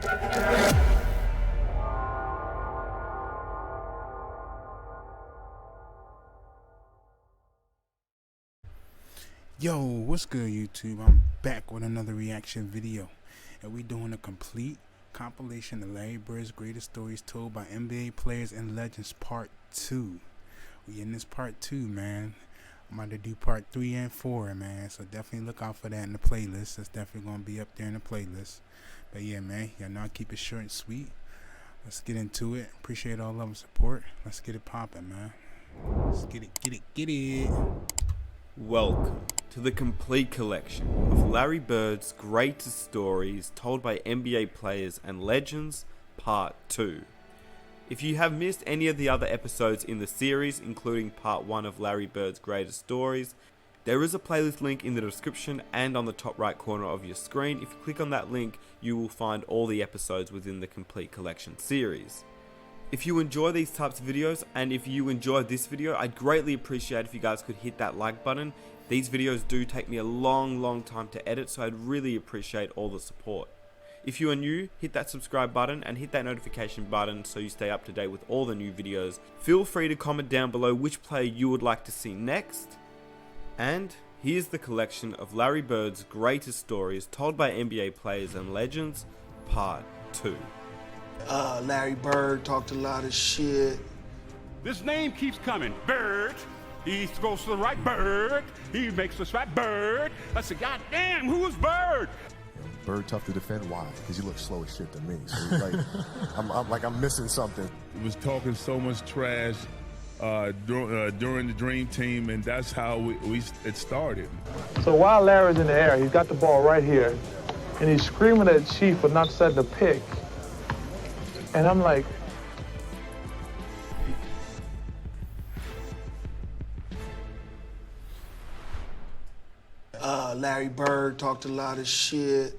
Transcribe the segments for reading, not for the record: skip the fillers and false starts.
Yo, what's good, YouTube? I'm back with another reaction video, and we doing a complete compilation of Larry Bird's greatest stories told by NBA players and legends part 2. We in this part 2, man. I'm about to do part 3 and 4, man, so definitely look out for that in the playlist. That's definitely going to be up there in the playlist. But yeah, man, y'all know I keep it short and sweet. Let's get into it. Appreciate all love and support. Let's get it popping, man. Let's get it. Welcome to the complete collection of Larry Bird's greatest stories told by NBA players and legends, part 2. If you have missed any of the other episodes in the series, including part 1 of Larry Bird's greatest stories, there is a playlist link in the description and on the top right corner of your screen. If you click on that link, you will find all the episodes within the complete collection series. If you enjoy these types of videos, and if you enjoyed this video, I'd greatly appreciate if you guys could hit that like button. These videos do take me a long time to edit, so I'd really appreciate all the support. If you are new, hit that subscribe button and hit that notification button so you stay up to date with all the new videos. Feel free to comment down below which player you would like to see next. And here's the collection of Larry Bird's greatest stories told by NBA players and legends, part 2. Larry Bird talked a lot of shit. This name keeps coming. Bird. He goes to the right. Bird. He makes the strike. Bird. I said, God damn, who is Bird? Bird tough to defend. Why? Because he looks slow as shit to me. So like, I'm missing something. He was talking so much trash during the Dream Team, and that's how it started. So while Larry's in the air, he's got the ball right here, and he's screaming at Chief for not setting the pick. And I'm like, Larry Bird talked a lot of shit.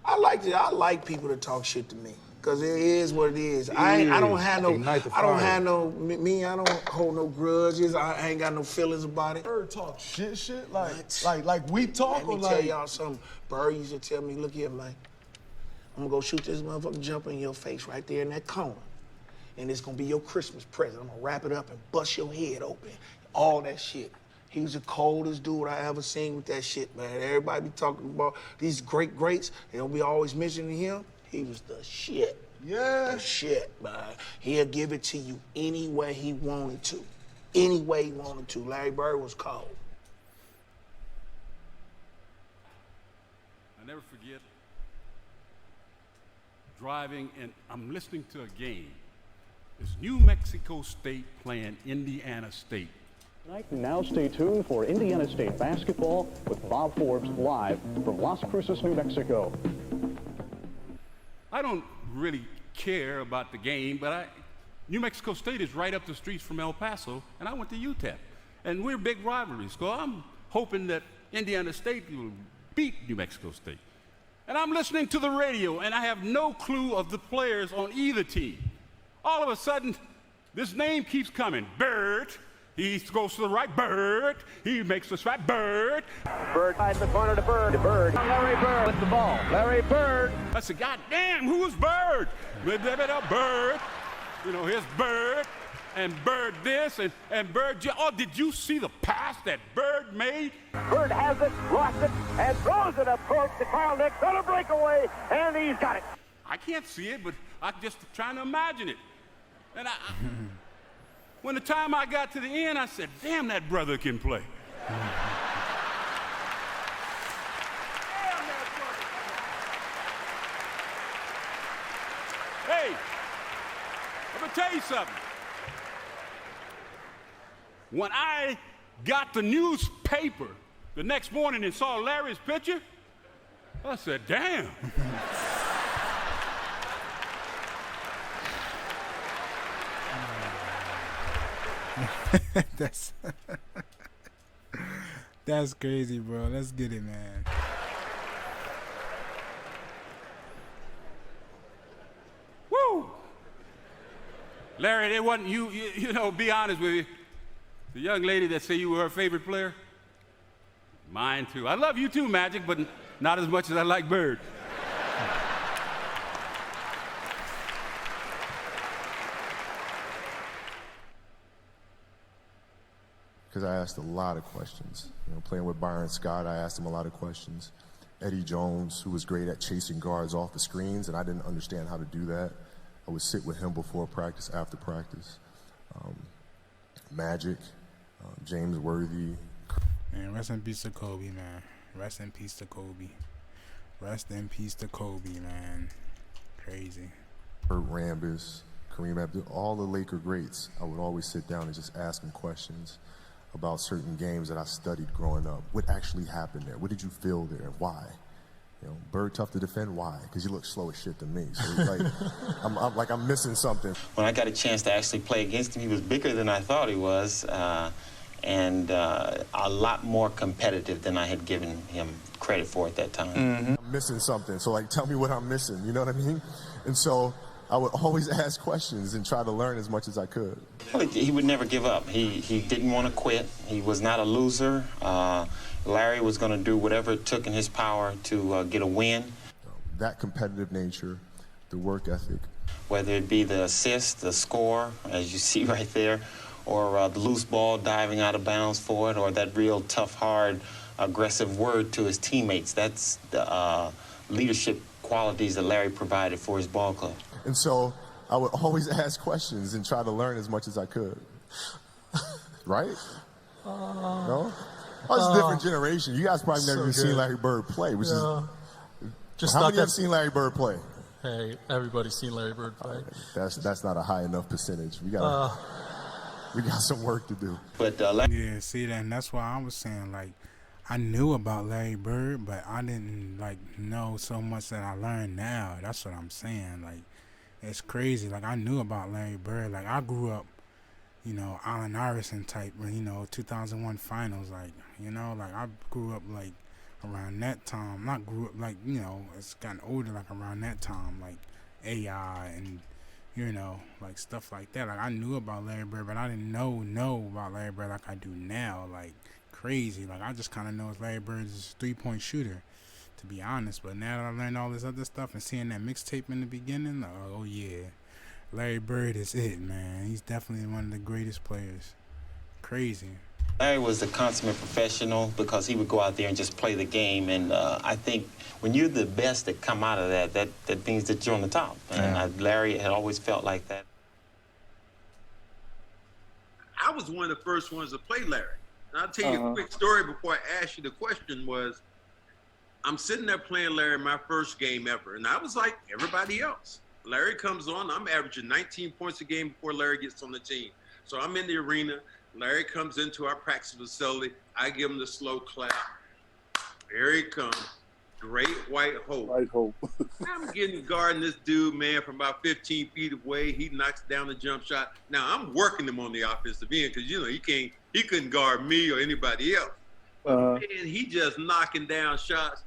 I like people to talk shit to me, cause it is what it is. I don't hold no grudges. I ain't got no feelings about it. Bird talk shit like we talk. Let me tell y'all something. Bird used to tell me, look here, man. I'm gonna go shoot this motherfucking jumper in your face right there in that corner. And it's gonna be your Christmas present. I'm gonna wrap it up and bust your head open. All that shit. He was the coldest dude I ever seen with that shit, man. Everybody be talking about these greats, and they'll be always mentioning him. He was the shit. Yeah. The shit, man. He'll give it to you any way he wanted to. Any way he wanted to. Larry Bird was cold. I never forget driving, and I'm listening to a game. It's New Mexico State playing Indiana State. Tonight, now stay tuned for Indiana State basketball with Bob Forbes live from Las Cruces, New Mexico. I don't really care about the game, but New Mexico State is right up the streets from El Paso, and I went to UTEP. And we're big rivalries, so I'm hoping that Indiana State will beat New Mexico State. And I'm listening to the radio, and I have no clue of the players on either team. All of a sudden, this name keeps coming. Bird. He goes to the right. Bird. He makes the strike. Bird. Bird finds the corner to Bird. Bird. Larry Bird with the ball. Larry Bird. I said, God damn, who is Bird? Bird. You know, here's Bird. And Bird this, and Bird. Oh, did you see the pass that Bird made? Bird has it, lost it, and throws it up close to Carl Nix on a breakaway, and he's got it. I can't see it, but I'm just trying to imagine it. And when the time I got to the end, I said, damn, that brother can play. Hey, let me tell you something. When I got the newspaper the next morning and saw Larry's picture, I said, damn. That's crazy, bro. Let's get it, man. Woo! Larry, it wasn't you know, be honest with you. The young lady that said you were her favorite player? Mine too. I love you too, Magic, but not as much as I like Bird. because I asked a lot of questions. You know, playing with Byron Scott, I asked him a lot of questions. Eddie Jones, who was great at chasing guards off the screens, and I didn't understand how to do that. I would sit with him before practice, after practice. Magic, James Worthy. Man, rest in peace to Kobe, man. Rest in peace to Kobe. Rest in peace to Kobe, man. Crazy. Burt Rambis, Kareem Abdul, all the Laker greats. I would always sit down and just ask them questions about certain games that I studied growing up. What actually happened there? What did you feel there? Why? You know, Bird tough to defend. Why? Because you look slow as shit to me. So like, I'm missing something. When I got a chance to actually play against him, he was bigger than I thought he was, and a lot more competitive than I had given him credit for at that time. Mm-hmm. I'm missing something. So like, tell me what I'm missing. You know what I mean? And so I would always ask questions and try to learn as much as I could. Well, he would never give up. He didn't want to quit. He was not a loser. Larry was going to do whatever it took in his power to get a win. That competitive nature, the work ethic. Whether it be the assist, the score, as you see right there, or the loose ball diving out of bounds for it, or that real tough, hard, aggressive word to his teammates. That's the leadership qualities that Larry provided for his ball club. And so I would always ask questions and try to learn as much as I could. Right? No? Oh, it's a different generation. You guys probably never even seen Larry Bird play, which is... Just how many have seen Larry Bird play? Hey, everybody's seen Larry Bird play. That's not a high enough percentage. We got some work to do. But yeah, see that, and that's why I was saying, like, I knew about Larry Bird, but I didn't like know so much that I learned now. That's what I'm saying. Like, it's crazy. Like, I knew about Larry Bird. Like, I grew up, you know, Allen Iverson type, you know, 2001 finals. Like, you know, like I grew up like around that time. Not grew up like, you know, it's gotten older like around that time, like AI and, you know, like stuff like that. Like, I knew about Larry Bird, but I didn't know about Larry Bird like I do now. Like, crazy. Like, I just kind of know it's Larry Bird's 3-point shooter, to be honest. But now that I learned all this other stuff and seeing that mixtape in the beginning, like, oh yeah, Larry Bird is it, man. He's definitely one of the greatest players. Crazy. Larry was a consummate professional because he would go out there and just play the game. And I think when you're the best that come out of that means that you're on the top. And Larry had always felt like that. I was one of the first ones to play Larry. And I'll tell you a quick story before I ask you the question was, I'm sitting there playing Larry my first game ever. And I was like everybody else. Larry comes on, I'm averaging 19 points a game before Larry gets on the team. So I'm in the arena. Larry comes into our practice facility. I give him the slow clap. Here he comes. Great white hope. White hope. I'm getting guarding this dude, man, from about 15 feet away. He knocks down the jump shot. Now I'm working him on the offensive end because, you know, he couldn't guard me or anybody else. And he just knocking down shots.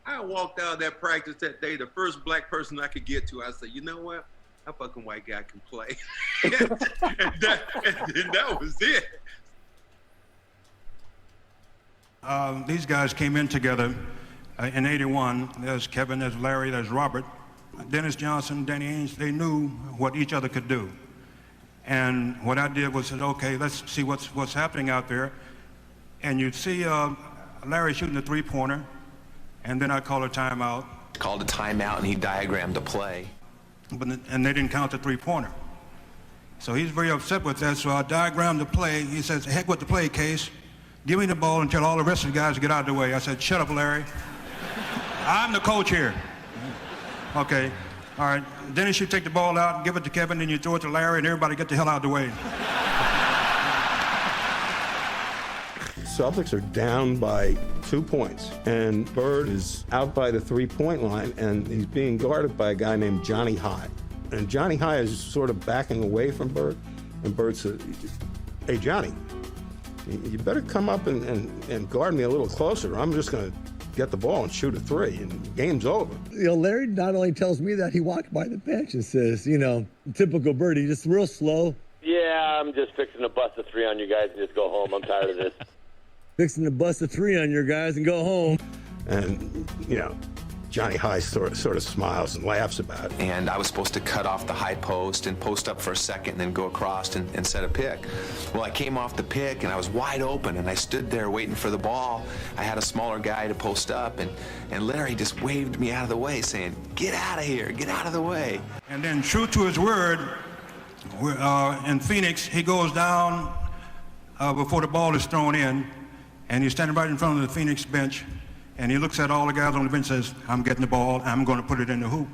I walked out of that practice that day, the first black person I could get to. I said, you know what? That fucking white guy can play. and that was it. These guys came in together in 81. There's Kevin, there's Larry, there's Robert. Dennis Johnson, Danny Ainge, they knew what each other could do. And what I did was said, okay, let's see what's happening out there. And you'd see Larry shooting a three-pointer, and then I called a timeout. Called a timeout, and he diagrammed the play. And they didn't count the three-pointer. So he's very upset with that, so I diagrammed the play. He says, heck with the play, Case. Give me the ball and tell all the rest of the guys to get out of the way. I said, shut up, Larry. I'm the coach here. Okay, all right. Then you should take the ball out and give it to Kevin, and you throw it to Larry, and everybody get the hell out of the way. Celtics are down by 2 points, and Bird is out by the three-point line, and he's being guarded by a guy named Johnny High. And Johnny High is sort of backing away from Bird, and Bird said, hey, Johnny, you better come up and guard me a little closer. I'm just going to get the ball and shoot a three, and the game's over. You know, Larry not only tells me that, he walked by the bench and says, you know, typical Bird, he's just real slow. Yeah, I'm just fixing to bust a three on you guys and just go home. I'm tired of this. Fixing to bust a three on your guys and go home. And, you know, Johnny High sort of smiles and laughs about it. And I was supposed to cut off the high post and post up for a second and then go across and set a pick. Well, I came off the pick and I was wide open and I stood there waiting for the ball. I had a smaller guy to post up and Larry just waved me out of the way saying, "Get out of here, get out of the way." And then true to his word, in Phoenix, he goes down before the ball is thrown in, and he's standing right in front of the Phoenix bench, and he looks at all the guys on the bench and says, "I'm getting the ball, I'm going to put it in the hoop."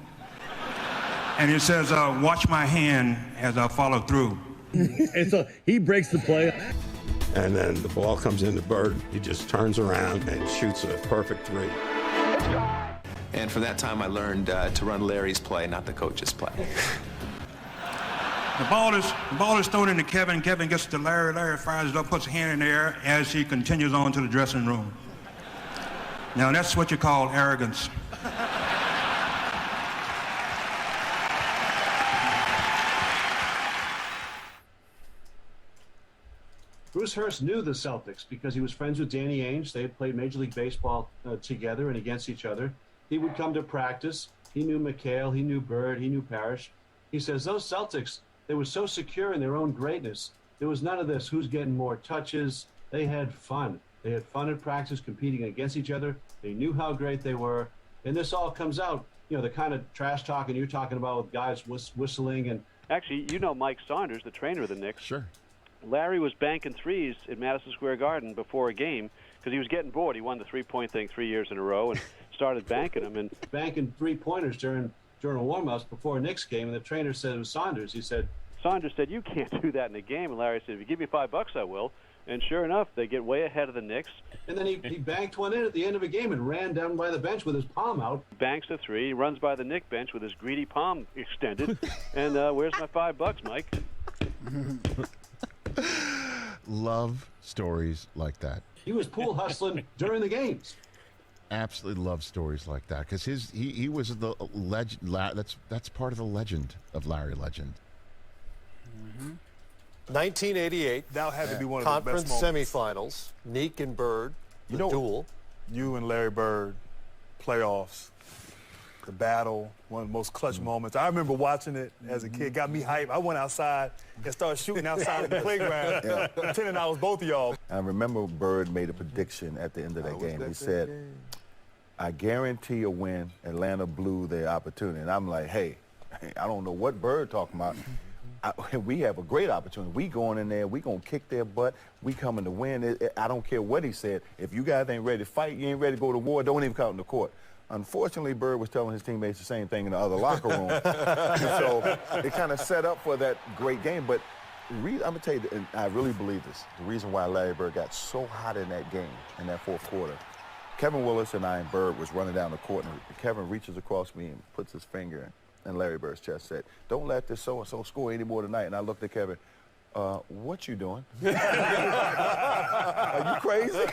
And he says, "Watch my hand as I follow through." And so he breaks the play. And then the ball comes into Bird. He just turns around and shoots a perfect 3. And from that time, I learned to run Larry's play, not the coach's play. The ball is thrown into Kevin. Kevin gets to Larry. Larry fires it up, puts a hand in the air as he continues on to the dressing room. Now that's what you call arrogance. Bruce Hurst knew the Celtics because he was friends with Danny Ainge. They had played Major League Baseball together and against each other. He would come to practice. He knew McHale, he knew Bird, he knew Parrish. He says, those Celtics, they were so secure in their own greatness. There was none of this, who's getting more touches. They had fun. They had fun at practice, competing against each other. They knew how great they were. And this all comes out, you know, the kind of trash talking you're talking about with guys whistling. And actually, you know Mike Saunders, the trainer of the Knicks. Sure. Larry was banking threes at Madison Square Garden before a game because he was getting bored. He won the three-point thing 3 years in a row and started banking them. And banking three-pointers during warm-ups before a Knicks game, and the trainer said it was Saunders. He said, Saunders said, "You can't do that in a game." And Larry said, "If you give me $5, I will." And sure enough, they get way ahead of the Knicks. And then he banked one in at the end of a game and ran down by the bench with his palm out. Banks a 3, runs by the Knick bench with his greedy palm extended. And where's my $5, Mike? Love stories like that. He was pool hustling during the games. Absolutely love stories like that because he was the legend. That's part of the legend of Larry Legend. 1988. That had to be one of conference the best moments. semifinals. Neek and Bird. The duel. You and Larry Bird, playoffs, the battle, one of the most clutch moments. I remember watching it as a kid. Got me hyped. I went outside and started shooting outside the playground, pretending I was both of y'all. I remember Bird made a prediction at the end of that game. He said, "I guarantee a win. Atlanta blew their opportunity." And I'm like, hey, I don't know what Bird talking about. We have a great opportunity. We going in there. We going to kick their butt. We coming to win. I don't care what he said. If you guys ain't ready to fight, you ain't ready to go to war, don't even come out in the court. Unfortunately, Bird was telling his teammates the same thing in the other locker room. And so it kind of set up for that great game. But I'm going to tell you, and I really believe this, the reason why Larry Bird got so hot in that game, in that fourth quarter, Kevin Willis and I and Bird was running down the court, and Kevin reaches across me and puts his finger in Larry Bird's chest, said, "Don't let this so-and-so score anymore tonight." And I looked at Kevin, what you doing? Are you crazy?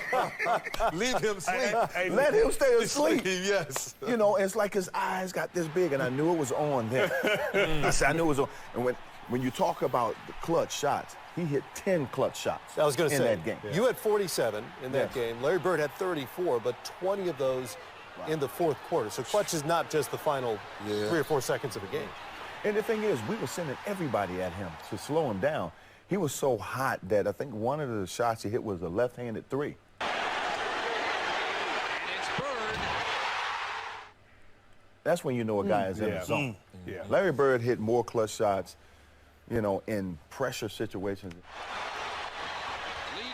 Leave him sleep. Let him stay asleep. Yes. You know, it's like his eyes got this big, and I knew it was on then. I knew it was on. And when you talk about the clutch shots, he hit 10 clutch shots I was going to say, that game. You had 47 in that game. Larry Bird had 34, but 20 of those in the fourth quarter. So clutch is not just the final 3 or 4 seconds of a game. And the thing is, we were sending everybody at him to slow him down. He was so hot that I think one of the shots he hit was a left-handed 3. That's when you know a guy is in the zone. Yeah. Larry Bird hit more clutch shots, you know, in pressure situations. Lead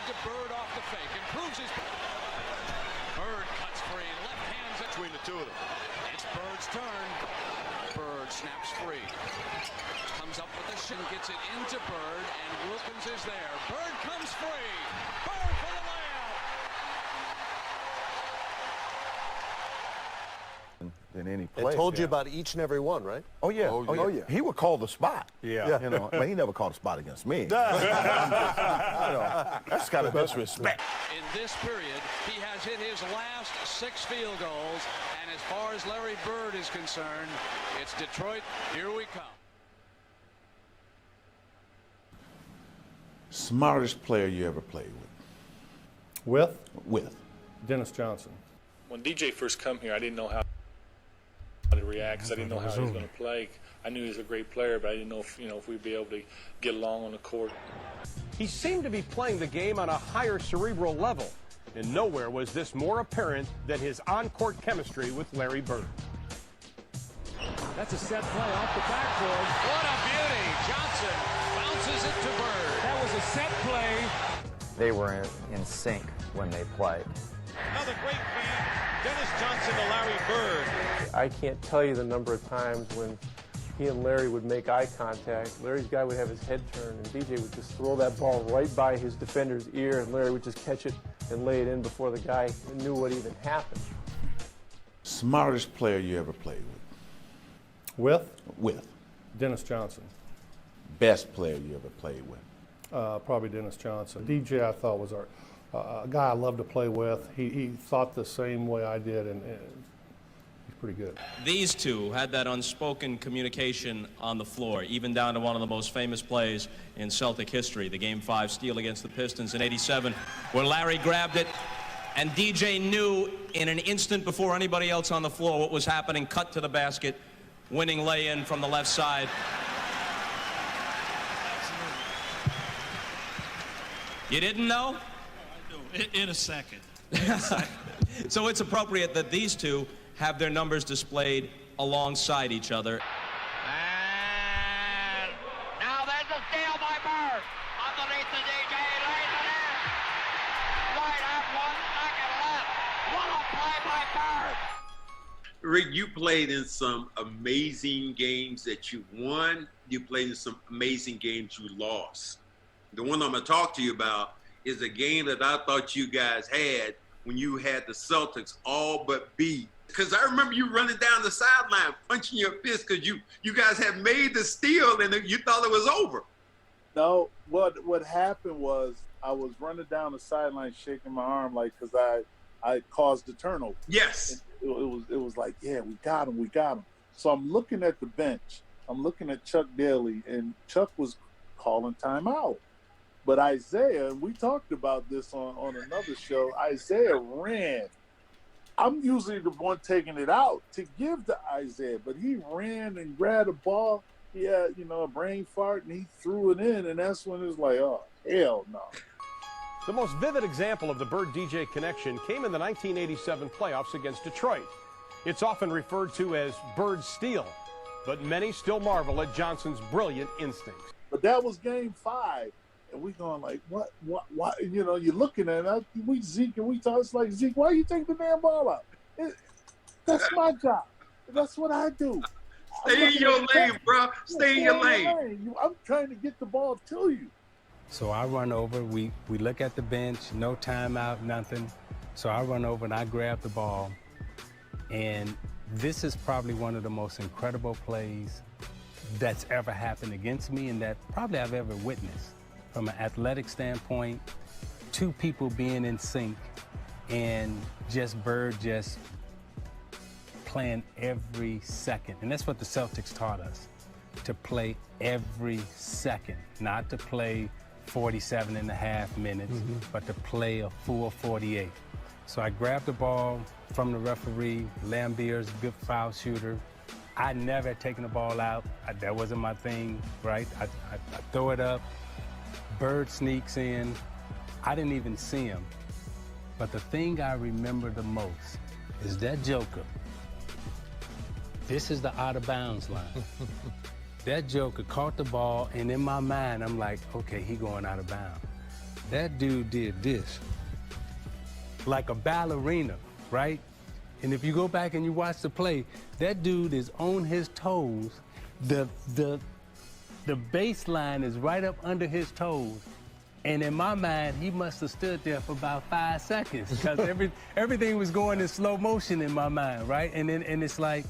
to Bird off the fake, improves his... Bird cuts free, left hands between the two of them. It's Bird's turn. Bird snaps free. Comes up with the shin, gets it into Bird, and Wilkins is there. Bird comes free. Bird for the layup. Than any play. And told you about each and every one, right? Oh yeah. Oh yeah. He would call the spot. Yeah. You know, but he never called a spot against me. That's kind of disrespect. In this period, he has hit his last 6 field goals, and as far as Larry Bird is concerned, it's Detroit. Here we come. Smartest player you ever played with? With? With. Dennis Johnson. When DJ first come here, I didn't know how wanted to react because I didn't know how he was going to play. I knew he was a great player, but I didn't know if we'd be able to get along on the court. He seemed to be playing the game on a higher cerebral level, and nowhere was this more apparent than his on-court chemistry with Larry Bird. That's a set play off the backboard. What a beauty. Johnson bounces it to Bird. That was a set play. They were in sync when they played. Another great feed. Dennis Johnson to Larry Bird. I can't tell you the number of times when he and Larry would make eye contact. Larry's guy would have his head turned, and DJ would just throw that ball right by his defender's ear, and Larry would just catch it and lay it in before the guy knew what even happened. Smartest player you ever played With? with? Dennis Johnson. Best player you ever played with? Probably Dennis Johnson. DJ, I thought, was a guy I loved to play with. He thought the same way I did, and he's pretty good. These two had that unspoken communication on the floor, even down to one of the most famous plays in Celtic history, the Game 5 steal against the Pistons in '87, where Larry grabbed it, and DJ knew in an instant before anybody else on the floor what was happening, cut to the basket, winning lay-in from the left side. You didn't know? In a second. So it's appropriate that these two have their numbers displayed alongside each other. And now there's a steal by Bird. Underneath the DJ, lays it in. Right at 1 second left. What a play by Bird. Rick, you played in some amazing games that you won. You played in some amazing games you lost. The one I'm going to talk to you about is a game that I thought you guys had when you had the Celtics all but beat. Because I remember you running down the sideline, punching your fist because you guys had made the steal and you thought it was over. No, what happened was I was running down the sideline shaking my arm because I caused the turnover. Yes. It was like, yeah, we got him. So I'm looking at the bench. I'm looking at Chuck Daly, and Chuck was calling timeout. But Isaiah, and we talked about this on another show, Isaiah ran. I'm usually the one taking it out to give to Isaiah, but he ran and grabbed the ball. He had, a brain fart, and he threw it in, and that's when it was like, oh, hell no. The most vivid example of the Bird-DJ connection came in the 1987 playoffs against Detroit. It's often referred to as Bird's steal, but many still marvel at Johnson's brilliant instincts. But that was Game 5. And we going like, what? You're looking at it. Zeke, and we talk. It's like, Zeke, why you take the damn ball out? That's my job. That's what I do. Stay in your lane, bro. Stay in your lane. I'm trying to get the ball to you. So I run over. We look at the bench. No timeout, nothing. So I run over and I grab the ball. And this is probably one of the most incredible plays that's ever happened against me and that probably I've ever witnessed. From an athletic standpoint, two people being in sync and Bird playing every second. And that's what the Celtics taught us, to play every second, not to play 47 and a half minutes, but to play a full 48. So I grabbed the ball from the referee. Lambier's a good foul shooter. I never had taken the ball out. That wasn't my thing, right? I throw it up. Bird sneaks in. I didn't even see him. But the thing I remember the most is that Joker. This is the out of bounds line. That Joker caught the ball, and in my mind, I'm like, okay, he going out of bounds. That dude did this, like a ballerina, right? And if you go back and you watch the play, that dude is on his toes. The baseline is right up under his toes. And in my mind, he must have stood there for about 5 seconds because everything was going in slow motion in my mind, right? And it's like,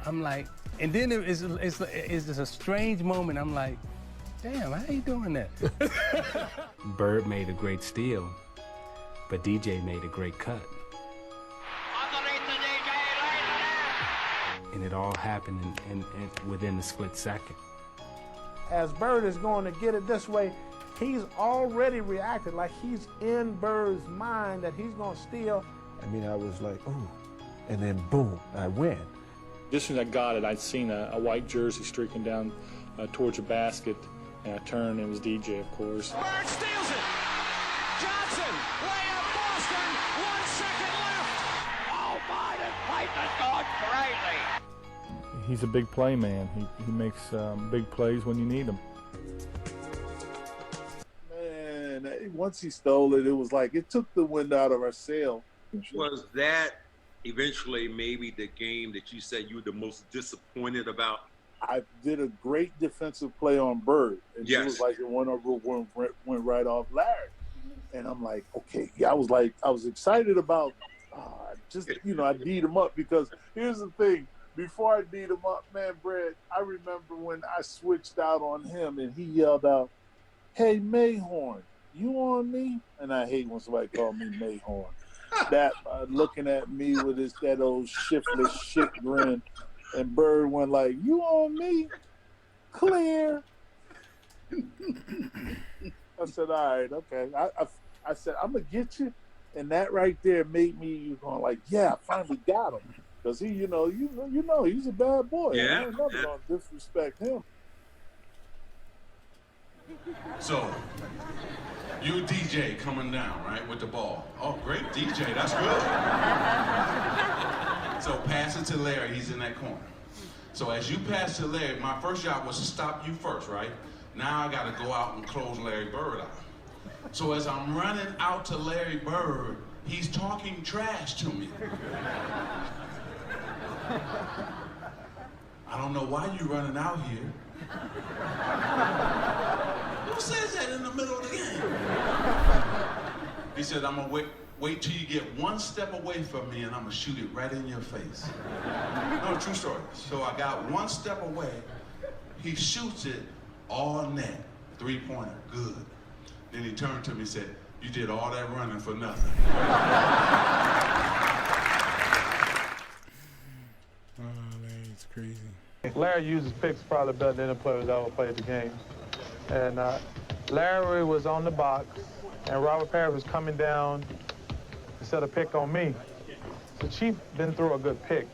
I'm like, and then it's just a strange moment. I'm like, damn, how you doing that? Bird made a great steal, but DJ made a great cut. And it all happened in within a split second. As Bird is going to get it this way, he's already reacted like he's in Bird's mind that he's going to steal. I mean, I was like, ooh, and then boom, I win. Just as soon as I got it, I'd seen a white jersey streaking down towards the basket, and I turned, and it was DJ, of course. Bird steals it. Johnson, layup, Boston, 1 second left. Oh my, the Titans gone crazy. He's a big play man. He makes big plays when you need them. Man, once he stole it, it was like it took the wind out of our sail. Was that eventually maybe the game that you said you were the most disappointed about? I did a great defensive play on Bird, and Yes. it was like it went right off Larry. And I'm like, okay, yeah, I was excited about just, I beat him up, because here's the thing. Before I beat him up, man, Brad, I remember when I switched out on him and he yelled out, "Hey, Mayhorn, you on me?" And I hate when somebody call me Mayhorn. That looking at me with that old shiftless shit grin, and Bird went like, "You on me? Clear." I said, "All right, okay." I said, "I'm gonna get you," and that right there made me going like, "Yeah, I finally got him," because he, you know, he's a bad boy. Yeah. I ain't never gonna disrespect him. So, you DJ coming down, right, with the ball. Oh, great DJ, that's good. So pass it to Larry, he's in that corner. So as you pass to Larry, my first job was to stop you first, right? Now I gotta go out and close Larry Bird out. So as I'm running out to Larry Bird, he's talking trash to me. I don't know why you running out here. Who says that in the middle of the game? He said, "I'm gonna wait till you get one step away from me and I'm gonna shoot it right in your face." No, true story. So I got one step away. He shoots it all net, 3-pointer, good. Then he turned to me and said, "You did all that running for nothing." Oh man, it's crazy. Larry uses picks probably better than any players ever played the game. And Larry was on the box, and Robert Parrish was coming down to set a pick on me. So Chief didn't throw a good pick.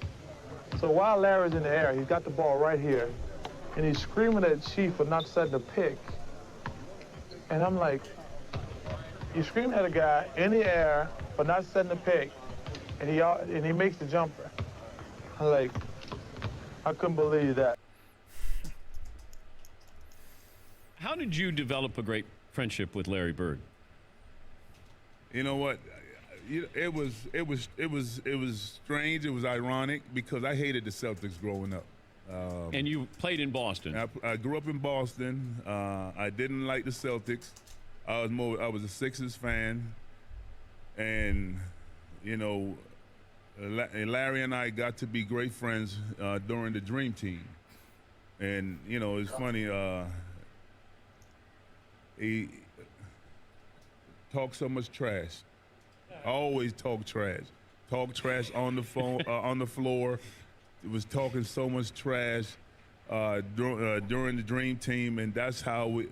So while Larry's in the air, he's got the ball right here, and he's screaming at Chief for not setting a pick. And I'm like, you're screaming at a guy in the air for not setting a pick, and he makes the jumper. I'm like, I couldn't believe that. How did you develop a great friendship with Larry Bird? You know what? It was strange. It was ironic because I hated the Celtics growing up. And you played in Boston. I grew up in Boston. I didn't like the Celtics. I was a Sixers fan, and Larry and I got to be great friends during the Dream Team. And it's funny. He talked so much trash. I always talk trash. Talk trash on the phone, on the floor. It was talking so much trash during the Dream Team, and that's how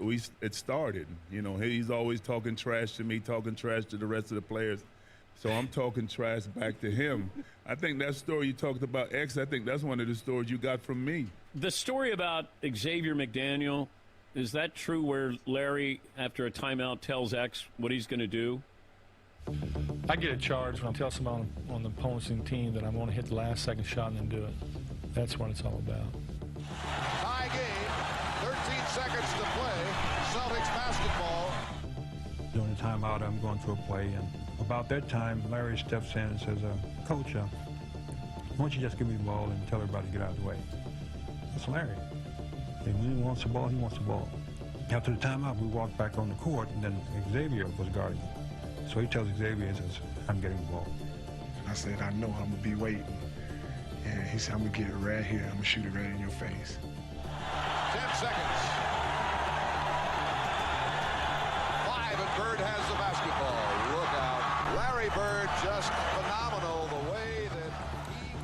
it started. He's always talking trash to me, talking trash to the rest of the players. So I'm talking trash back to him. I think that story you talked about, X, I think that's one of the stories you got from me. The story about Xavier McDaniel, is that true where Larry, after a timeout, tells X what he's going to do? I get a charge when I tell someone on the opposing team that I'm going to hit the last second shot and then do it. That's what it's all about. Tie game, 13 seconds to play. Celtics basketball. During the timeout, I'm going through a play, and about that time, Larry steps in and says, "Coach, why don't you just give me the ball and tell everybody to get out of the way?" That's Larry. And when he wants the ball, he wants the ball. After the timeout, we walked back on the court, and then Xavier was guarding. So he tells Xavier, he says, "I'm getting the ball." I said, "I know I'm going to be waiting." And he said, "I'm going to get it right here. I'm going to shoot it right in your face." 10 seconds. 5, and Bird has the basketball. Look out. Larry Bird just phenomenal the way that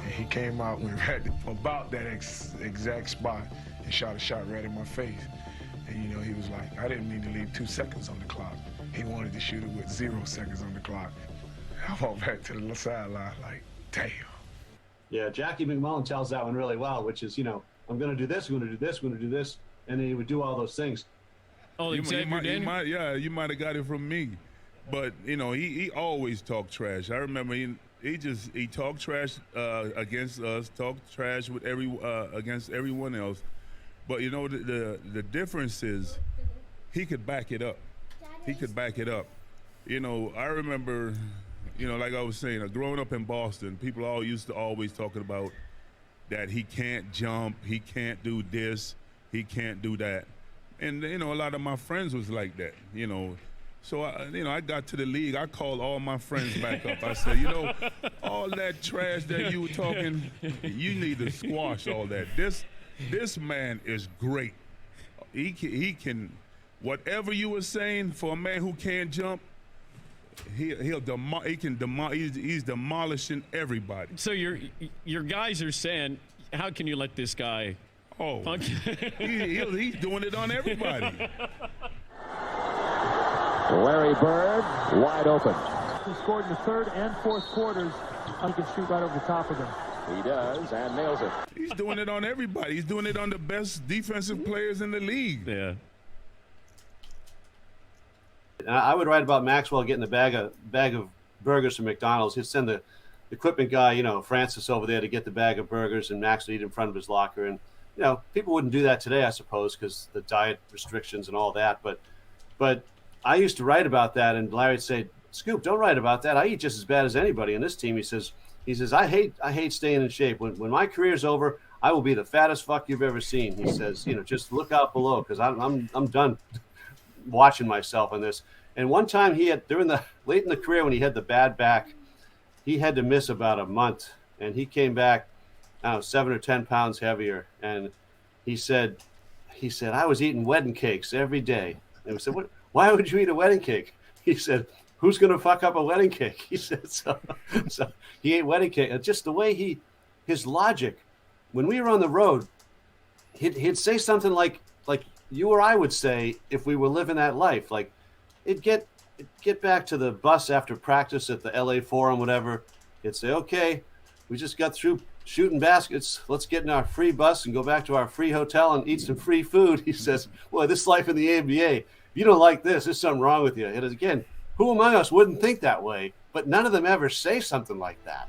And he came out when right about that exact spot and shot a shot right in my face. And, he was like, "I didn't mean to leave 2 seconds on the clock." He wanted to shoot it with 0 seconds on the clock. I walked back to the sideline like, damn. Yeah, Jackie McMullen tells that one really well, which is, I'm going to do this, I'm going to do this, I'm going to do this, and then he would do all those things. Oh, you might have got it from me, but he always talked trash. I remember he talked trash against us, talked trash with against everyone else. But the difference is he could back it up. He could back it up. I remember, like I was saying, growing up in Boston, people all used to always talking about that he can't jump, he can't do this, he can't do that. And, a lot of my friends was like that, So, I got to the league. I called all my friends back up. I said, all that trash that you were talking, you need to squash all that. This man is great. He can, whatever you were saying for a man who can't jump, he's demolishing everybody. So your guys are saying, how can you let this guy? Oh, he's doing it on everybody. Larry Bird, wide open. He scored in the third and fourth quarters. He can shoot right over the top of them. He does, and nails it. He's doing it on everybody. He's doing it on the best defensive players in the league. Yeah. I would write about Maxwell getting a bag of burgers from McDonald's. He'd send the equipment guy, Francis, over there to get the bag of burgers, and Max would eat in front of his locker. And people wouldn't do that today, I suppose, because the diet restrictions and all that. But I used to write about that, and Larry'd say, "Scoop, don't write about that. I eat just as bad as anybody in this team." He says, "I hate staying in shape. When my career's over, I will be the fattest fuck you've ever seen." He says, "Just look out below, because I'm done watching myself on this." And one time he had late in the career when he had the bad back, he had to miss about a month, and he came back, 7 or 10 pounds heavier. And he said, "I was eating wedding cakes every day." And we said, "What? Why would you eat a wedding cake?" He said, "Who's going to fuck up a wedding cake?" He said, so he ate wedding cake. And just the way his logic, when we were on the road, he'd say something like you or I would say if we were living that life. Like, it'd get back to the bus after practice at the LA Forum, whatever. He'd say, "Okay, we just got through shooting baskets. Let's get in our free bus and go back to our free hotel and eat some free food." He says, "Boy, this life in the NBA, if you don't like this, there's something wrong with you." And again, who among us wouldn't think that way? But none of them ever say something like that.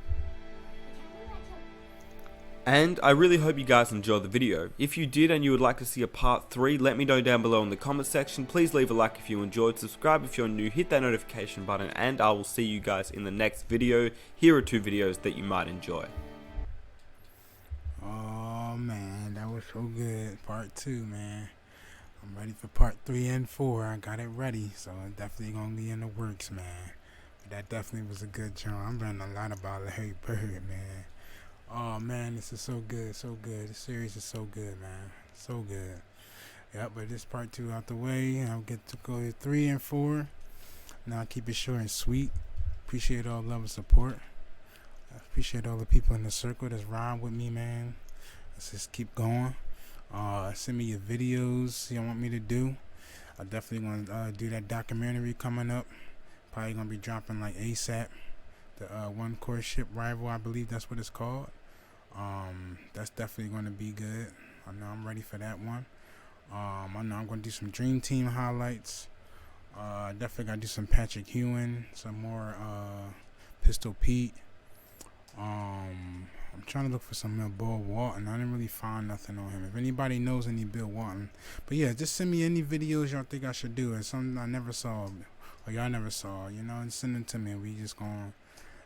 And I really hope you guys enjoyed the video. If you did and you would like to see a part 3, let me know down below in the comment section. Please leave a like if you enjoyed, subscribe if you're new, hit that notification button, and I will see you guys in the next video. Here are 2 videos that you might enjoy. Oh man, that was so good. Part 2, man. I'm ready for part 3 and 4. I got it ready, so it's definitely gonna be in the works, man. But that definitely was a good job. I'm learning a lot about Larry Bird, man. Oh man, this is so good, so good. The series is so good, man. So good. Yep, but this part 2 out the way. I'll get to go to 3 and 4. Now keep it short and sweet. Appreciate all love and support. I appreciate all the people in the circle that's riding with me, man. Let's just keep going. Send me your videos you want me to do. I definitely want to do that documentary coming up. Probably gonna be dropping like ASAP. The One Course Ship Rival, I believe that's what it's called. That's definitely going to be good. I know I'm ready for that one. I know I'm going to do some Dream Team highlights. Definitely got to do some Patrick Ewing, some more Pistol Pete. I'm trying to look for some Bill Walton. I didn't really find nothing on him. If anybody knows any Bill Walton, but yeah, just send me any videos y'all think I should do. It's something I never saw or y'all never saw, and send it to me. We just gonna,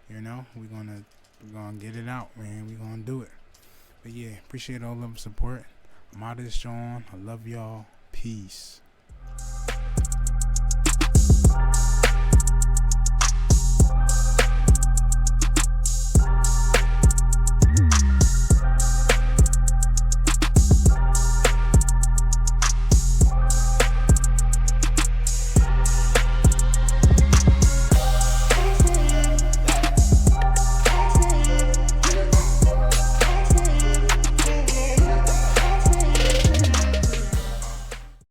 we're gonna get it out, man. We're gonna do it. But yeah, appreciate all of the support. I'm out of this, Sean. I love y'all. Peace.